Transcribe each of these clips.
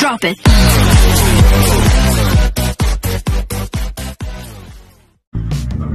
Drop it.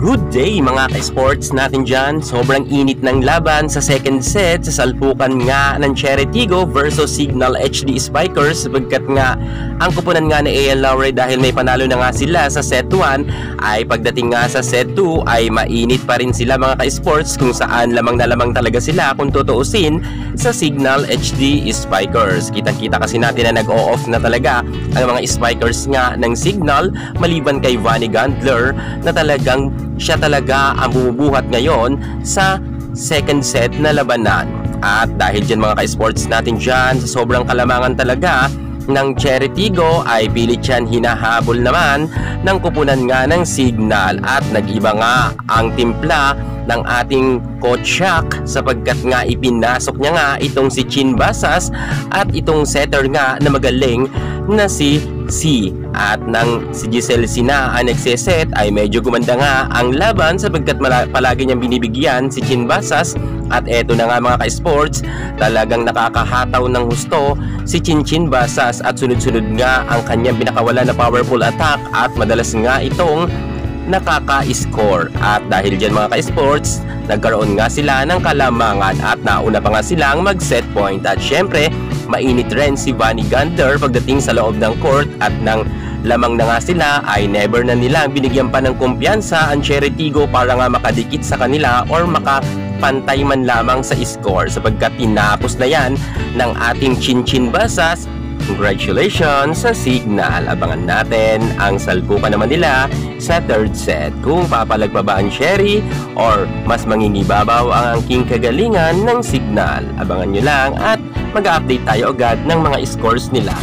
Good day mga ka-sports natin dyan. Sobrang init ng laban sa second set sa salpukan nga ng Cherry Tigo versus Signal HD Spikers, sapagkat nga ang kupunan nga ni AL Lowry dahil may panalo na nga sila sa set 1 ay pagdating nga sa set 2 ay mainit pa rin sila mga ka-sports, kung saan lamang na lamang talaga sila kung tutuusin sa Signal HD Spikers. Kitang-kita kasi natin na nag-o-off na talaga ang mga Spikers nga ng Signal, maliban kay Vanny Gandler na talagang siya talaga ang bumubuhat ngayon sa second set na labanan. At dahil dyan mga ka-sports natin dyan, sa sobrang kalamangan talaga ng Cherry Tigo ay pilit yan hinahabol naman ng kupunan nga ng Signal. At nag-iba nga ang timpla ng ating coach Shaq, sapagkat nga ipinasok niya nga itong si Chin Basas at itong setter nga na magaling na si C. At nang si Giselle Sina ang nagseset ay medyo gumanda nga ang laban, sapagkat palagi niyang binibigyan si Chin Basas. At eto na nga mga ka-sports, talagang nakakahataw ng husto si Chin Basas at sunod-sunod nga ang kanyang binakawala na powerful attack at madalas nga itong nakaka-score. At dahil dyan mga ka-sports, nagkaroon nga sila ng kalamangan at nauna pa nga silang mag-set point. At syempre, mainit rin si Vanny Gandler pagdating sa loob ng court, at nang lamang na nga sila ay never na nila binigyan pa ng kumpiyansa ang Cherry Tigo para nga makadikit sa kanila or makapantay man lamang sa score, sapagkat tinapos na yan ng ating Chin Basas. Congratulations sa Signal. Abangan natin ang salpukan naman nila sa third set, kung papalag pa ba ang Cherry or mas mangingibabaw ang angking kagalingan ng Signal. Abangan nyo lang at mag-update tayo agad ng mga scores nila.